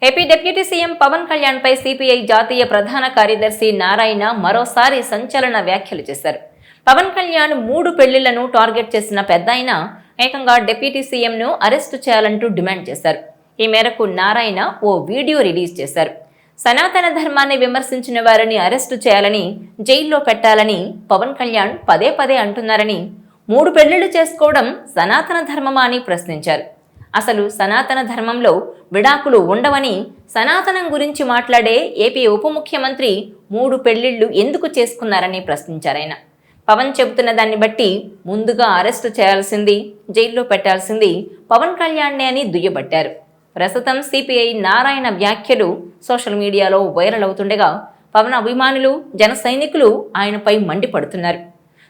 AP deputy CM Pawan Kalyan పై CPI జాతీయ ప్రధాన కార్యదర్శి నారాయణ మరోసారి సంచలన వ్యాఖ్యలు చేశారు. పవన్ కళ్యాణ్ 3 పెళ్లిళ్లను టార్గెట్ చేసిన పెద్దాయన ఏకంగా డిప్యూటీ సీఎంను అరెస్టు చేయాలంటూ డిమాండ్ చేశారు. ఈ మేరకు నారాయణ ఓ వీడియో రిలీజ్ చేశారు. సనాతన ధర్మాన్ని విమర్శించిన వారిని అరెస్టు చేయాలని, జైల్లో పెట్టాలని పవన్ కళ్యాణ్ పదే పదే అంటున్నారని, 3 పెళ్లిళ్లు చేసుకోవడం సనాతన ధర్మమా అని ప్రశ్నించారు. అసలు సనాతన ధర్మంలో విడాకులు ఉండవని, సనాతనం గురించి మాట్లాడే ఏపీ ఉప ముఖ్యమంత్రి 3 పెళ్లిళ్లు ఎందుకు చేసుకున్నారని ప్రశ్నించారాయన. పవన్ చెబుతున్న దాన్ని బట్టి ముందుగా అరెస్టు చేయాల్సింది, జైల్లో పెట్టాల్సింది పవన్ కళ్యాణ్నే అని దుయ్యబట్టారు. ప్రస్తుతం సిపిఐ నారాయణ వ్యాఖ్యలు సోషల్ మీడియాలో వైరల్ అవుతుండగా పవన్ అభిమానులు, జన సైనికులు ఆయనపై మండిపడుతున్నారు.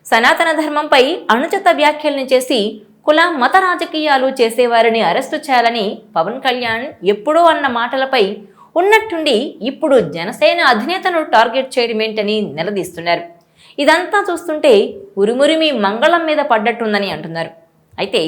సనాతన ధర్మంపై అనుచిత వ్యాఖ్యల్ని చేసి కుల మత రాజకీయాలు చేసేవారిని అరెస్టు చేయాలని పవన్ కళ్యాణ్ ఎప్పుడో అన్న మాటలపై ఉన్నట్టుండి ఇప్పుడు జనసేన అధినేతను టార్గెట్ చేయడమేంటని నిలదీస్తున్నారు. ఇదంతా చూస్తుంటే ఉరుమురిమి మంగళం మీద పడ్డట్టుందని అంటున్నారు. అయితే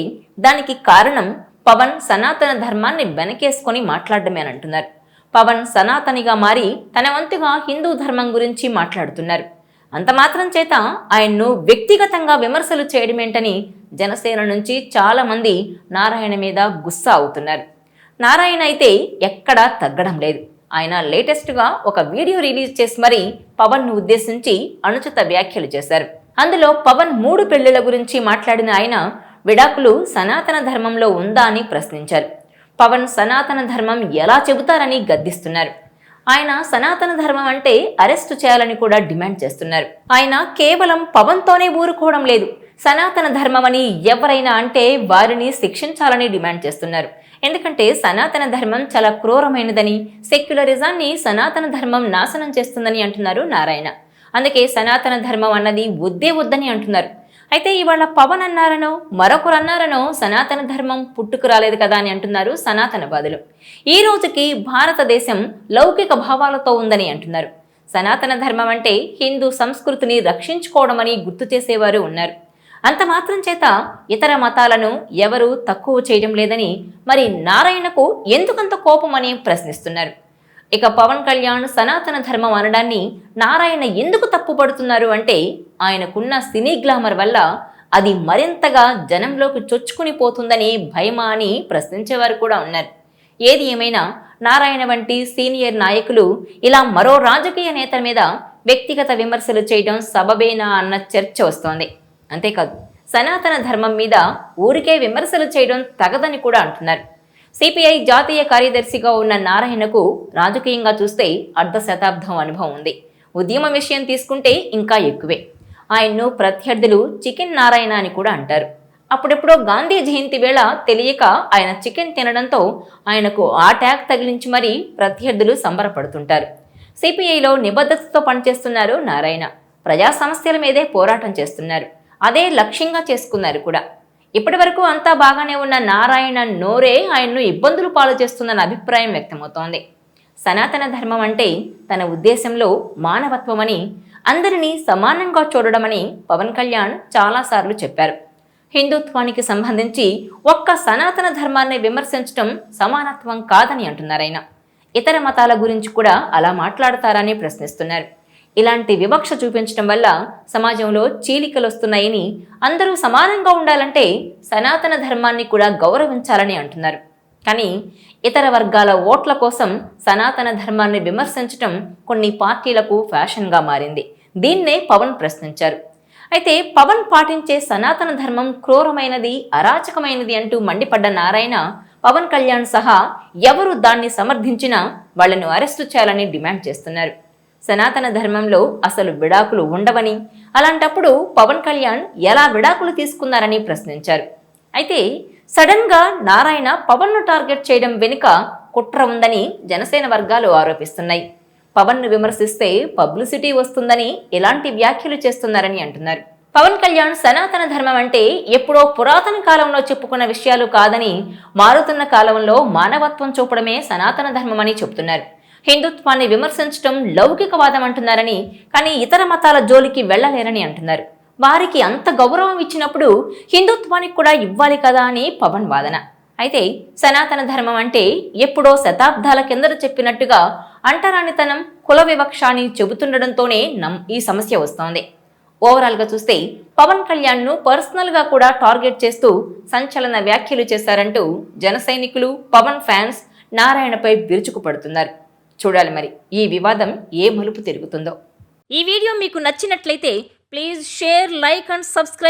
దానికి కారణం పవన్ సనాతన ధర్మాన్ని వెనకేసుకొని మాట్లాడడమేనంటున్నారు. పవన్ సనాతనిగా మారి తన వంతుగా హిందూ ధర్మం గురించి మాట్లాడుతున్నారు. అంత మాత్రం చేత ఆయన్ను వ్యక్తిగతంగా విమర్శలు చేయడమేంటని జనసేన నుంచి చాలా మంది నారాయణ మీద గుస్సా అవుతున్నారు. నారాయణ అయితే ఎక్కడా తగ్గడం లేదు. ఆయన లేటెస్ట్గా ఒక వీడియో రిలీజ్ చేసి మరీ పవన్ను ఉద్దేశించి అనుచిత వ్యాఖ్యలు చేశారు. అందులో పవన్ 3 పెళ్లిళ్ల గురించి మాట్లాడిన ఆయన విడాకులు సనాతన ధర్మంలో ఉందా అని ప్రశ్నించారు. పవన్ సనాతన ధర్మం ఎలా చెబుతారని గద్దిస్తున్నారు. ఆయన సనాతన ధర్మం అంటే అరెస్టు చేయాలని కూడా డిమాండ్ చేస్తున్నారు. ఆయన కేవలం పవన్తోనే ఊరుకోవడం లేదు, సనాతన ధర్మం అని ఎవరైనా అంటే వారిని శిక్షించాలని డిమాండ్ చేస్తున్నారు. ఎందుకంటే సనాతన ధర్మం చాలా క్రూరమైనదని, సెక్యులరిజాన్ని సనాతన ధర్మం నాశనం చేస్తుందని అంటున్నారు నారాయణ. అందుకే సనాతన ధర్మం అన్నది వద్దని అంటున్నారు. అయితే ఇవాళ పవన్ అన్నారనో మరొకరు అన్నారనో సనాతన ధర్మం పుట్టుకు రాలేదు కదా అని అంటున్నారు సనాతనవాదులు. ఈ రోజుకి భారతదేశం లౌకిక భావాలతో ఉందని అంటున్నారు. సనాతన ధర్మం అంటే హిందూ సంస్కృతిని రక్షించుకోవడమని గుర్తు చేసేవారు ఉన్నారు. అంత మాత్రం చేత ఇతర మతాలను ఎవరూ తక్కువ చేయడం లేదని, మరి నారాయణకు ఎందుకంత కోపమని ప్రశ్నిస్తున్నారు. ఇక పవన్ కళ్యాణ్ సనాతన ధర్మం అనడాన్ని నారాయణ ఎందుకు తప్పుపడుతున్నారు అంటే ఆయనకున్న సినీ గ్లామర్ వల్ల అది మరింతగా జనంలోకి చొచ్చుకుని పోతుందని భయమా అని ప్రశ్నించేవారు కూడా ఉన్నారు. ఏది ఏమైనా నారాయణ వంటి సీనియర్ నాయకులు ఇలా మరో రాజకీయ నేత మీద వ్యక్తిగత విమర్శలు చేయడం సబబేనా అన్న చర్చ వస్తోంది. అంతేకాదు సనాతన ధర్మం మీద ఊరికే విమర్శలు చేయడం తగదని కూడా అంటున్నారు. సిపిఐ జాతీయ కార్యదర్శిగా ఉన్న నారాయణకు రాజకీయంగా చూస్తే 1/2 శతాబ్దం అనుభవం ఉంది. ఉద్యమం విషయం తీసుకుంటే ఇంకా ఎక్కువే. ఆయన్ను ప్రత్యర్థులు చికెన్ నారాయణ అని కూడా అంటారు. అప్పుడెప్పుడో గాంధీ జయంతి వేళ తెలియక ఆయన చికెన్ తినడంతో ఆయనకు ఆ ట్యాగ్ తగిలించి మరీ ప్రత్యర్థులు సంబరపడుతుంటారు. సిపిఐలో నిబద్ధతతో పనిచేస్తున్నారు నారాయణ. ప్రజా సమస్యల మీదే పోరాటం చేస్తున్నారు. అదే లక్ష్యంగా చేసుకున్నారు కూడా. ఇప్పటి వరకు అంతా బాగానే ఉన్న నారాయణ నోరే ఆయన్ను ఇబ్బందులు పాలు చేస్తుందన్న అభిప్రాయం వ్యక్తమవుతోంది. సనాతన ధర్మం అంటే తన ఉద్దేశంలో మానవత్వమని, అందరినీ సమానంగా చూడడమని పవన్ కళ్యాణ్ చాలాసార్లు చెప్పారు. హిందుత్వానికి సంబంధించి ఒక్క సనాతన ధర్మాన్ని విమర్శించడం సమానత్వం కాదని అంటున్నారాయన. ఇతర మతాల గురించి కూడా అలా మాట్లాడతారని ప్రశ్నిస్తున్నారు. ఇలాంటి వివక్ష చూపించడం వల్ల సమాజంలో చీలికలు వస్తున్నాయని, అందరూ సమానంగా ఉండాలంటే సనాతన ధర్మాన్ని కూడా గౌరవించాలని అంటున్నారు. కానీ ఇతర వర్గాల ఓట్ల కోసం సనాతన ధర్మాన్ని విమర్శించడం కొన్ని పార్టీలకు ఫ్యాషన్గా మారింది. దీన్నే పవన్ ప్రశ్నించారు. అయితే పవన్ పాటించే సనాతన ధర్మం క్రూరమైనది, అరాచకమైనది అంటూ మండిపడ్డ నారాయణ పవన్ కళ్యాణ్ సహా ఎవరు దాన్ని సమర్థించినా వాళ్లను అరెస్టు చేయాలని డిమాండ్ చేస్తున్నారు. సనాతన ధర్మంలో అసలు విడాకులు ఉండవని, అలాంటప్పుడు పవన్ కళ్యాణ్ ఎలా విడాకులు తీసుకున్నారని ప్రశ్నించారు. అయితే సడన్ గా నారాయణ పవన్ను టార్గెట్ చేయడం వెనుక కుట్ర ఉందని జనసేన వర్గాలు ఆరోపిస్తున్నాయి. పవన్ను విమర్శిస్తే పబ్లిసిటీ వస్తుందని ఇలాంటి వ్యాఖ్యలు చేస్తున్నారని అంటున్నారు. పవన్ కళ్యాణ్ సనాతన ధర్మం అంటే ఎప్పుడో పురాతన కాలంలో చెప్పుకున్న విషయాలు కాదని, మారుతున్న కాలంలో మానవత్వం చూపడమే సనాతన ధర్మమని చెబుతున్నారు. హిందుత్వాన్ని విమర్శించడం లౌకికవాదం అంటున్నారని, కానీ ఇతర మతాల జోలికి వెళ్లలేరని అంటున్నారు. వారికి అంత గౌరవం ఇచ్చినప్పుడు హిందుత్వానికి కూడా ఇవ్వాలి కదా అని పవన్ వాదన. అయితే సనాతన ధర్మం అంటే ఎప్పుడో శతాబ్దాల కిందట చెప్పినట్టుగా అంటరానితనం, కుల వివక్ష అని చెబుతుండడంతోనే ఈ సమస్య వస్తోంది. ఓవరాల్ గా చూస్తే పవన్ కళ్యాణ్ ను పర్సనల్ గా కూడా టార్గెట్ చేస్తూ సంచలన వ్యాఖ్యలు చేశారంటూ జన సైనికులు, పవన్ ఫ్యాన్స్ నారాయణపై విరుచుకుపడుతున్నారు. చూడాలి మరి ఈ వివాదం ఏ మలుపు తిరుగుతుందో. ఈ వీడియో మీకు నచ్చినట్లయితే please share, like and subscribe.